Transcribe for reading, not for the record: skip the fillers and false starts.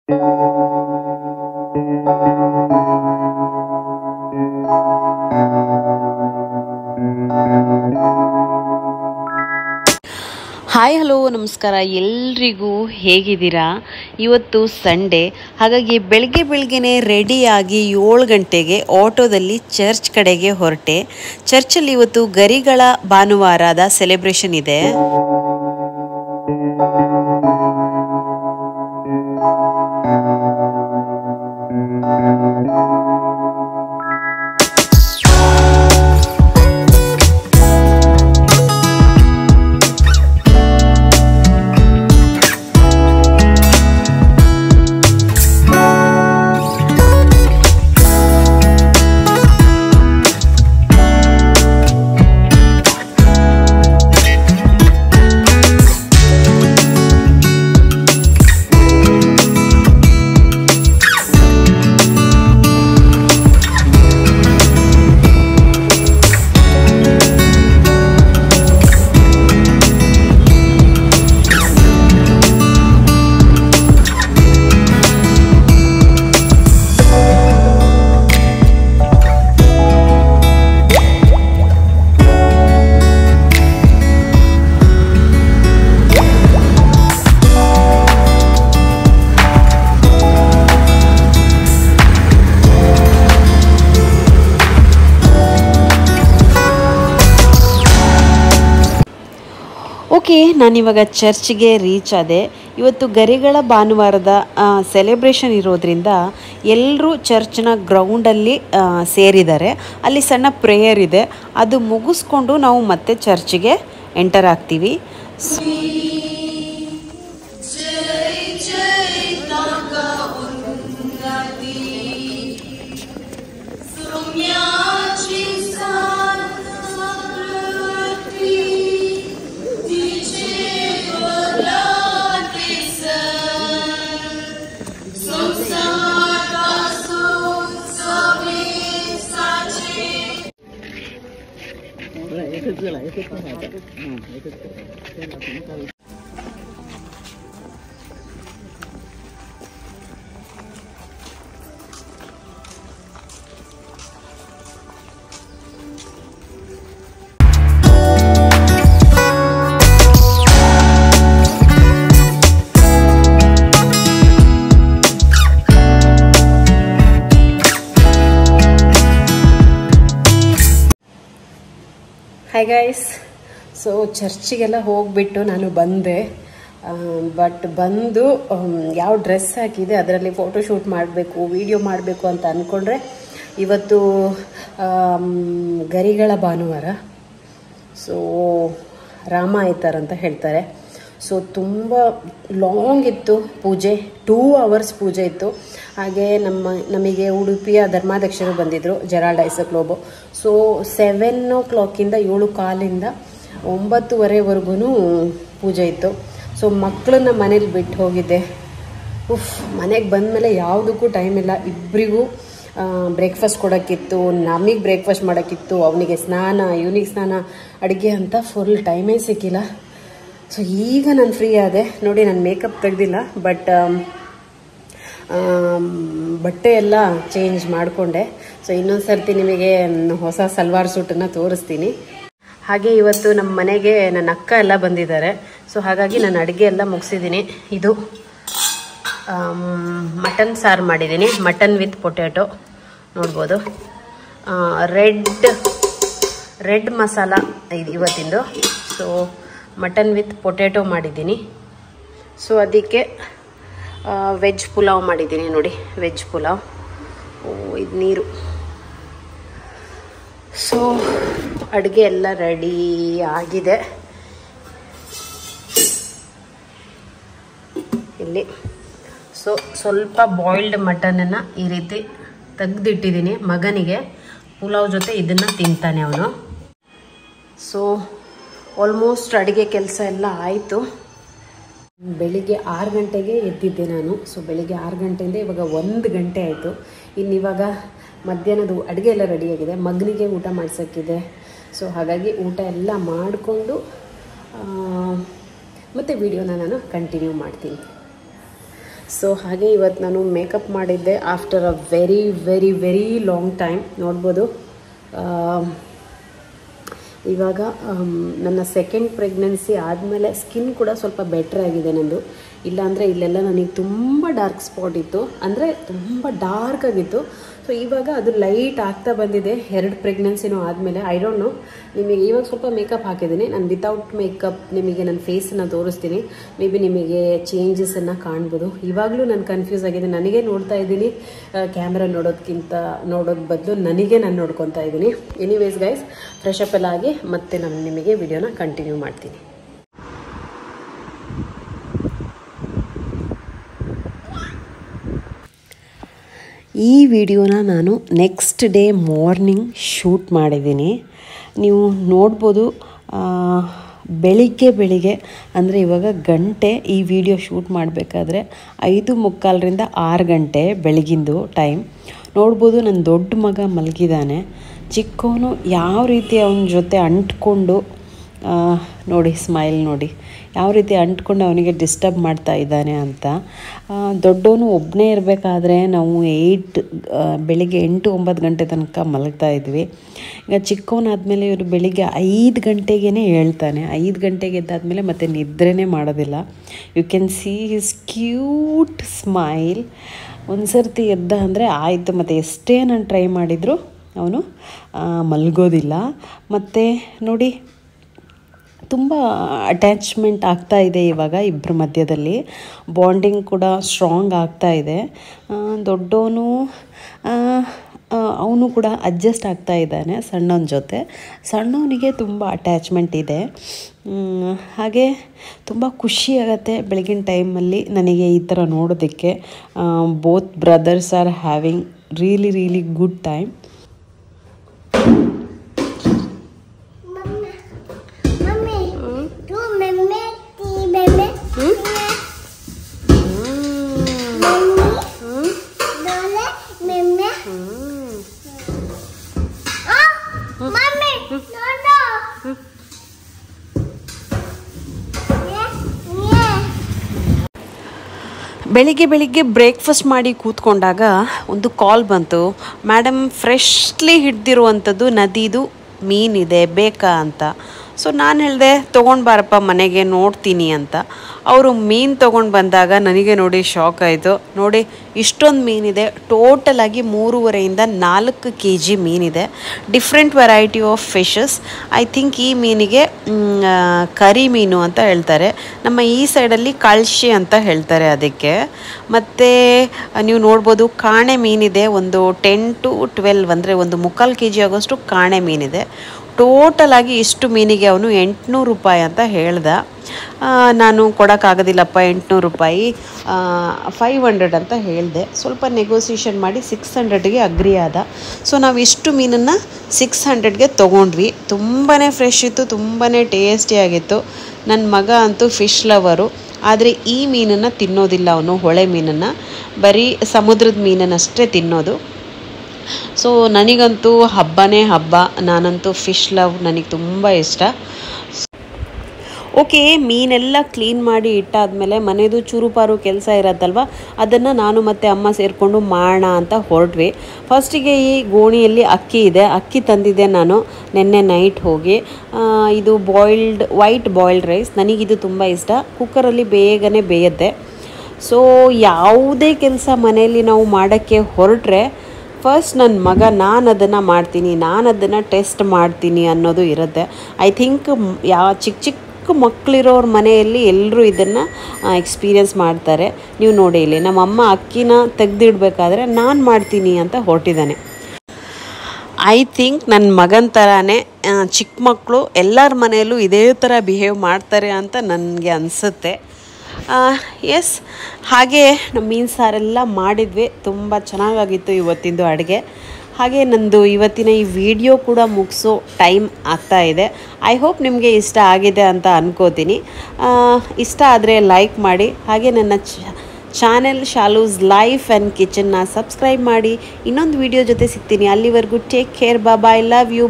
Hi hello ನಮಸ್ಕಾರ ಎಲ್ರಿಗೂ, ಹೇಗಿದ್ದೀರಾ? ಇವತ್ತು ಸಂಡೇ, ಹಾಗಾಗಿ ಬೆಳಗ್ಗೆನೇ ರೆಡಿಯಾಗಿ 7 ಗಂಟೆಗೆ ಆಟೋದಲ್ಲಿ ಚರ್ಚ್ ಕಡೆಗೆ ಹೊರಟೆ. ಚರ್ಚಲ್ಲಿ ಇವತ್ತು ಗರಿಗಳ ಭಾನುವಾರದ ಸೆಲೆಬ್ರೇಷನ್ ಇದೆ. ಓಕೆ, ನಾನಿವಾಗ ಚರ್ಚ್ಗೆ ರೀಚ್ ಆದೆ. ಇವತ್ತು ಗರಿಗಳ ಭಾನುವಾರದ ಸೆಲೆಬ್ರೇಷನ್ ಇರೋದ್ರಿಂದ ಎಲ್ಲರೂ ಚರ್ಚ್ನ ಗ್ರೌಂಡಲ್ಲಿ ಸೇರಿದ್ದಾರೆ. ಅಲ್ಲಿ ಸಣ್ಣ ಪ್ರೇಯರ್ ಇದೆ, ಅದು ಮುಗಿಸ್ಕೊಂಡು ನಾವು ಮತ್ತೆ ಚರ್ಚ್ಗೆ ಎಂಟರ್ ಆಗ್ತೀವಿ. ಹಾಯ್ ಗೈಸ್, ಸೊ ಚರ್ಚಿಗೆಲ್ಲ ಹೋಗಿಬಿಟ್ಟು ನಾನು ಬಂದೆ. ಬಟ್ ಬಂದು ಯಾವ ಡ್ರೆಸ್ ಹಾಕಿದೆ ಅದರಲ್ಲಿ ಫೋಟೋಶೂಟ್ ಮಾಡಬೇಕು, ವಿಡಿಯೋ ಮಾಡಬೇಕು ಅಂತ ಅಂದ್ಕೊಂಡ್ರೆ ಇವತ್ತು ಗರಿಗಳ ಭಾನುವಾರ. ಸೊ ರಾಮ ಆಯ್ತಾರ ಅಂತ ಹೇಳ್ತಾರೆ. ಸೊ ತುಂಬ ಲಾಂಗ್ ಇತ್ತು ಪೂಜೆ, 2 hours ಪೂಜೆ ಇತ್ತು. ಹಾಗೆ ನಮಗೆ ಉಡುಪಿಯ ಧರ್ಮಾಧ್ಯಕ್ಷರು ಬಂದಿದ್ದರು, ಜೆರಾಲ್ಡ್ ಐಸಕ್-ಲೋಬೋ. ಸೊ 7 o'clock 7:15 9:30ವರೆಗೂ ಪೂಜೆ ಇತ್ತು. ಸೊ ಮಕ್ಕಳನ್ನ ಮನೇಲಿ ಬಿಟ್ಟು ಹೋಗಿದ್ದೆ. ಮನೆಗೆ ಬಂದಮೇಲೆ ಯಾವುದಕ್ಕೂ ಟೈಮ್ ಇಲ್ಲ. ಇಬ್ಬರಿಗೂ ಬ್ರೇಕ್ಫಾಸ್ಟ್ ಕೊಡೋಕ್ಕಿತ್ತು, ನಮಗೆ ಬ್ರೇಕ್ಫಾಸ್ಟ್ ಮಾಡೋಕ್ಕಿತ್ತು, ಅವನಿಗೆ ಸ್ನಾನ, ಇವನಿಗೆ ಸ್ನಾನ, ಅಡುಗೆ ಅಂತ ಫುಲ್ ಟೈಮೇ ಸಿಕ್ಕಿಲ್ಲ. ಸೊ ಈಗ ನಾನು ಫ್ರೀ ಆದೆ ನೋಡಿ. ನಾನು ಮೇಕಪ್ ತೆಗೆದಿಲ್ಲ, ಬಟ್ ಬಟ್ಟೆ ಎಲ್ಲ ಚೇಂಜ್ ಮಾಡಿಕೊಂಡೆ. ಸೊ ಇನ್ನೊಂದು ಸರ್ತಿ ನಿಮಗೆ ಹೊಸ ಸಲ್ವಾರ್ ಸೂಟನ್ನು ತೋರಿಸ್ತೀನಿ. ಹಾಗೆ ಇವತ್ತು ನಮ್ಮ ಮನೆಗೆ ನನ್ನ ಅಕ್ಕ ಎಲ್ಲ ಬಂದಿದ್ದಾರೆ. ಸೊ ಹಾಗಾಗಿ ನಾನು ಅಡುಗೆ ಎಲ್ಲ ಮುಗಿಸಿದ್ದೀನಿ. ಇದು ಮಟನ್ ಸಾರು ಮಾಡಿದ್ದೀನಿ, ಮಟನ್ ವಿತ್ ಪೊಟ್ಯಾಟೊ ನೋಡ್ಬೋದು. ರೆಡ್ ಮಸಾಲ ಇದು ಇವತ್ತಿಂದು. ಸೊ ಮಟನ್ ವಿತ್ ಪೊಟ್ಯಾಟೊ ಮಾಡಿದ್ದೀನಿ. ಸೊ ಅದಕ್ಕೆ ವೆಜ್ ಪುಲಾವ್ ಮಾಡಿದ್ದೀನಿ ನೋಡಿ, ವೆಜ್ ಪುಲಾವ್. ಇದು ನೀರು. ಸೊ ಅಡುಗೆ ಎಲ್ಲ ರೆಡಿ ಆಗಿದೆ. ಇಲ್ಲಿ ಸೊ ಸ್ವಲ್ಪ ಬಾಯ್ಲ್ಡ್ ಮಟನನ್ನು ಈ ರೀತಿ ತೆಗೆದಿಟ್ಟಿದ್ದೀನಿ. ಮಗನಿಗೆ ಪುಲಾವ್ ಜೊತೆ ಇದನ್ನು ತಿಂತಾನೆ ಅವನು. ಸೊ ಆಲ್ಮೋಸ್ಟ್ ಅಡುಗೆ ಕೆಲಸ ಎಲ್ಲ ಆಯಿತು. ಬೆಳಿಗ್ಗೆ 6 ಗಂಟೆಗೆ ಎದ್ದಿದ್ದೆ ನಾನು. ಸೊ ಬೆಳಿಗ್ಗೆ 6 ಗಂಟೆಯಿಂದ ಇವಾಗ 1 ಗಂಟೆ ಆಯಿತು. ಇನ್ನಿವಾಗ ಮಧ್ಯಾಹ್ನದ ಅಡುಗೆ ಎಲ್ಲ ರೆಡಿಯಾಗಿದೆ, ಮಗನಿಗೆ ಊಟ ಮಾಡಿಸೋಕ್ಕಿದೆ. ಸೊ ಹಾಗಾಗಿ ಊಟ ಎಲ್ಲ ಮಾಡಿಕೊಂಡು ಮತ್ತು ವಿಡಿಯೋನ ನಾನು ಕಂಟಿನ್ಯೂ ಮಾಡ್ತೀನಿ. ಸೊ ಹಾಗೆ ಇವತ್ತು ನಾನು ಮೇಕಪ್ ಮಾಡಿದ್ದೆ after a very very very long time. ನೋಡ್ಬೋದು ಇವಾಗ ನನ್ನ ಸೆಕೆಂಡ್ ಪ್ರೆಗ್ನೆನ್ಸಿ ಆದಮೇಲೆ ಸ್ಕಿನ್ ಕೂಡ ಸ್ವಲ್ಪ ಬೆಟ್ರ್ ಆಗಿದೆ ನಂದು. ಇಲ್ಲಾಂದರೆ ಇಲ್ಲೆಲ್ಲ ನನಗೆ ತುಂಬ ಡಾರ್ಕ್ ಸ್ಪಾಟ್ ಇತ್ತು, ಅಂದರೆ ತುಂಬ ಡಾರ್ಕ್ ಆಗಿತ್ತು. ಸೊ ಇವಾಗ ಅದು ಲೈಟ್ ಆಗ್ತಾ ಬಂದಿದೆ 2 ಪ್ರೆಗ್ನೆನ್ಸಿನೂ ಆದಮೇಲೆ. ಐ ಡೋಂಟ್ ನೋ, ನಿಮಗೆ ಇವಾಗ ಸ್ವಲ್ಪ ಮೇಕಪ್ ಹಾಕಿದ್ದೀನಿ. ನಾನು ವಿತೌಟ್ ಮೇಕಪ್ ನಿಮಗೆ ನನ್ನ ಫೇಸನ್ನು ತೋರಿಸ್ತೀನಿ. ಮೇ ಬಿ ನಿಮಗೆ ಚೇಂಜಸನ್ನು ಕಾಣ್ಬೋದು. ಇವಾಗಲೂ ನಾನು ಕನ್ಫ್ಯೂಸ್ ಆಗಿದೆ. ನನಗೆ ನೋಡ್ತಾ ಇದ್ದೀನಿ, ಕ್ಯಾಮ್ರಾ ನೋಡೋದು ಬದಲು ನನಗೆ ನಾನು ನೋಡ್ಕೊತಾ ಇದ್ದೀನಿ. ಎನಿವೇಸ್ ಗೈಸ್, ಫ್ರೆಶ್ ಅಪ್ ಎಲ್ಲ ಆಗಿ ಮತ್ತೆ ನಾನು ನಿಮಗೆ ವಿಡಿಯೋನ ಕಂಟಿನ್ಯೂ ಮಾಡ್ತೀನಿ. ಈ ವಿಡಿಯೋನ ನಾನು ನೆಕ್ಸ್ಟ್ ಡೇ ಮಾರ್ನಿಂಗ್ ಶೂಟ್ ಮಾಡಿದ್ದೀನಿ. ನೀವು ನೋಡ್ಬೋದು, ಬೆಳಿಗ್ಗೆ ಅಂದರೆ ಇವಾಗ ಗಂಟೆ ಈ ವಿಡಿಯೋ ಶೂಟ್ ಮಾಡಬೇಕಾದ್ರೆ 5:45ರಿಂದ 6 ಗಂಟೆ ಬೆಳಗಿಂದು ಟೈಮ್. ನೋಡ್ಬೋದು ನನ್ನ ದೊಡ್ಡ ಮಗ ಮಲಗಿದ್ದಾನೆ. ಚಿಕ್ಕವನು ಯಾವ ರೀತಿ ಅವನ ಜೊತೆ ಅಂಟ್ಕೊಂಡು ನೋಡಿ, ಸ್ಮೈಲ್ ನೋಡಿ ಯಾವ ರೀತಿ ಅಂಟ್ಕೊಂಡು ಅವನಿಗೆ ಡಿಸ್ಟರ್ಬ್ ಮಾಡ್ತಾ ಇದ್ದಾನೆ ಅಂತ. ದೊಡ್ಡವನು ಒಬ್ಬನೇ ಇರಬೇಕಾದ್ರೆ ನಾವು ಬೆಳಿಗ್ಗೆ 8-9 ಗಂಟೆ ತನಕ ಮಲಗ್ತಾ ಇದ್ವಿ. ಈಗ ಚಿಕ್ಕವನಾದಮೇಲೆ ಇವರು ಬೆಳಿಗ್ಗೆ 5 ಗಂಟೆಗೇ ಹೇಳ್ತಾನೆ. 5 ಗಂಟೆಗೆ ಎದ್ದಾದಮೇಲೆ ಮತ್ತೆ ನಿದ್ರೆನೇ ಮಾಡೋದಿಲ್ಲ. You can see his cute smile. ಒಂದು ಸರ್ತಿ ಎದ್ದ ಅಂದರೆ ಆಯಿತು, ಮತ್ತು ಎಷ್ಟೇ ನಾನು ಟ್ರೈ ಮಾಡಿದರೂ ಅವನು ಮಲಗೋದಿಲ್ಲ. ಮತ್ತು ನೋಡಿ, ತುಂಬ ಅಟ್ಯಾಚ್ಮೆಂಟ್ ಆಗ್ತಾ ಇದೆ ಇವಾಗ ಇಬ್ಬರ ಮಧ್ಯದಲ್ಲಿ. ಬಾಂಡಿಂಗ್ ಕೂಡ ಸ್ಟ್ರಾಂಗ್ ಆಗ್ತಾ ಇದೆ. ದೊಡ್ಡವನು ಅವನು ಕೂಡ ಅಡ್ಜಸ್ಟ್ ಆಗ್ತಾ ಇದ್ದಾನೆ ಸಣ್ಣವನ ಜೊತೆ. ಸಣ್ಣವನಿಗೆ ತುಂಬ ಅಟ್ಯಾಚ್ಮೆಂಟ್ ಇದೆ. ಹಾಗೆ ತುಂಬ ಖುಷಿಯಾಗತ್ತೆ ಬೆಳಗಿನ ಟೈಮಲ್ಲಿ ನನಗೆ ಈ ಥರ ನೋಡೋದಕ್ಕೆ. Both brothers are having really good time. ಬೆಳಿಗ್ಗೆ ಬ್ರೇಕ್ಫಾಸ್ಟ್ ಮಾಡಿ ಕೂತ್ಕೊಂಡಾಗ ಒಂದು ಕಾಲ್ ಬಂತು. ಮೇಡಮ್, ಫ್ರೆಶ್ಲಿ ಹಿಡ್ದಿರುವಂಥದ್ದು ನದಿದು ಮೀನಿದೆ, ಬೇಕಾ ಅಂತ. ಸೊ ನಾನು ಹೇಳಿದೆ, ತೊಗೊಂಡು ಬಾರಪ್ಪ ಮನೆಗೆ, ನೋಡ್ತೀನಿ ಅಂತ. ಅವರು ಮೀನು ತೊಗೊಂಡು ಬಂದಾಗ ನನಗೆ ನೋಡಿ ಶಾಕ್ ಆಯಿತು. ನೋಡಿ, ಇಷ್ಟೊಂದು ಮೀನಿದೆ. ಟೋಟಲಾಗಿ 3.5ರಿಂದ 4 kg ಮೀನಿದೆ. Different variety of fishes. I think ಈ ಮೀನಿಗೆ ಕರಿ ಮೀನು ಅಂತ ಹೇಳ್ತಾರೆ. ನಮ್ಮ ಈ ಸೈಡಲ್ಲಿ ಕಳ್ಶಿ ಅಂತ ಹೇಳ್ತಾರೆ ಅದಕ್ಕೆ. ಮತ್ತು ನೀವು ನೋಡ್ಬೋದು, ಕಾಣೆ ಮೀನಿದೆ. ಒಂದು 10 to 12 ಅಂದರೆ ಒಂದು 3/4 kg ಆಗೋಷ್ಟು ಕಾಣೆ ಮೀನಿದೆ. ಟೋಟಲಾಗಿ ಇಷ್ಟು ಮೀನಿಗೆ ಅವನು 800 ರೂಪಾಯಿ ಅಂತ ಹೇಳ್ದ. ನಾನು ಕೊಡೋಕ್ಕಾಗೋದಿಲ್ಲಪ್ಪ 800 ರೂಪಾಯಿ, 500 ಅಂತ ಹೇಳಿದೆ. ಸ್ವಲ್ಪ ನೆಗೋಸಿಯೇಷನ್ ಮಾಡಿ 600ಗೆ ಅಗ್ರಿ ಆದ. ಸೊ ನಾವು ಇಷ್ಟು ಮೀನನ್ನು 600ಗೆ ತೊಗೊಂಡ್ವಿ. ತುಂಬಾ ಫ್ರೆಶ್ ಇತ್ತು, ತುಂಬಾ ಟೇಸ್ಟಿಯಾಗಿತ್ತು. ನನ್ನ ಮಗ ಅಂತೂ ಫಿಶ್ ಲವರು. ಆದರೆ ಈ ಮೀನನ್ನು ತಿನ್ನೋದಿಲ್ಲ ಅವನು, ಹೊಳೆ ಮೀನನ್ನು. ಬರೀ ಸಮುದ್ರದ ಮೀನನ್ನಷ್ಟೇ ತಿನ್ನೋದು. ಸೊ ನನಗಂತೂ ಹಬ್ಬನೇ ಹಬ್ಬ. ನಾನಂತೂ ಫಿಶ್ ಲವ್, ನನಗೆ ತುಂಬ ಇಷ್ಟ. ಓಕೆ, ಮೀನೆಲ್ಲ ಕ್ಲೀನ್ ಮಾಡಿ ಇಟ್ಟಾದಮೇಲೆ ಮನೆಯದು ಚೂರುಪಾರು ಕೆಲಸ ಇರತ್ತಲ್ವ, ಅದನ್ನು ನಾನು ಮತ್ತು ಅಮ್ಮ ಸೇರಿಕೊಂಡು ಮಾಡೋಣ ಅಂತ ಹೊರಟ್ವಿ. ಫಸ್ಟಿಗೆ ಈ ಗೋಣಿಯಲ್ಲಿ ಅಕ್ಕಿ ಇದೆ. ಅಕ್ಕಿ ತಂದಿದ್ದೆ ನಾನು ನೆನ್ನೆ ನೈಟ್ ಹೋಗಿ. ಇದು ವೈಟ್ ಬಾಯ್ಲ್ಡ್ ರೈಸ್. ನನಗಿದು ತುಂಬ ಇಷ್ಟ. ಕುಕ್ಕರಲ್ಲಿ ಬೇಗನೆ ಬೇಯುತ್ತೆ. ಸೊ ಯಾವುದೇ ಕೆಲಸ ಮನೆಯಲ್ಲಿ ನಾವು ಮಾಡೋಕ್ಕೆ ಹೊರಟ್ರೆ ಫಸ್ಟ್ ನನ್ನ ಮಗ ನಾನು ಅದನ್ನು ಮಾಡ್ತೀನಿ, ನಾನು ಅದನ್ನು ಟೆಸ್ಟ್ ಮಾಡ್ತೀನಿ ಅನ್ನೋದು ಇರುತ್ತೆ. ಐ ಥಿಂಕ್ ಚಿಕ್ಕ ಮಕ್ಕಳಿರೋರ ಮನೆಯಲ್ಲಿ ಎಲ್ಲರೂ ಇದನ್ನು ಎಕ್ಸ್ಪೀರಿಯನ್ಸ್ ಮಾಡ್ತಾರೆ. ನೀವು ನೋಡಿ, ಇಲ್ಲಿ ನಮ್ಮಮ್ಮ ಅಕ್ಕಿನ ತೆಗೆದಿಡ್ಬೇಕಾದ್ರೆ ನಾನು ಮಾಡ್ತೀನಿ ಅಂತ ಹೊರಟಿದ್ದಾನೆ. ಐ ಥಿಂಕ್ ನನ್ನ ಮಗನ ಥರನೇ ಚಿಕ್ಕ ಮಕ್ಕಳು ಎಲ್ಲರ ಮನೆಯಲ್ಲೂ ಇದೇ ಥರ ಬಿಹೇವ್ ಮಾಡ್ತಾರೆ ಅಂತ ನನಗೆ ಅನಿಸುತ್ತೆ. ಎಸ್, ಹಾಗೆ ನಮ್ಮ ಮೀನು ಸಾರೆಲ್ಲ ಮಾಡಿದ್ವಿ. ತುಂಬ ಚೆನ್ನಾಗಾಗಿತ್ತು ಇವತ್ತಿಂದು ಅಡುಗೆ. ಹಾಗೆ ನಂದು ಇವತ್ತಿನ ಈ ವಿಡಿಯೋ ಕೂಡ ಮುಗಿಸೋ ಟೈಮ್ ಆಗ್ತಾ ಇದೆ. ಐ ಹೋಪ್ ನಿಮಗೆ ಇಷ್ಟ ಆಗಿದೆ ಅಂತ ಅನ್ಕೋತೀನಿ. ಇಷ್ಟ ಆದರೆ ಲೈಕ್ ಮಾಡಿ. ಹಾಗೆ ನನ್ನ ಚಾನೆಲ್ ಶಾಲೂಸ್ ಲೈಫ್ ಆ್ಯಂಡ್ ಕಿಚನ್ನ ಸಬ್ಸ್ಕ್ರೈಬ್ ಮಾಡಿ. ಇನ್ನೊಂದು ವಿಡಿಯೋ ಜೊತೆ ಸಿಗ್ತೀನಿ. ಅಲ್ಲಿವರೆಗೂ take care, bye, love you.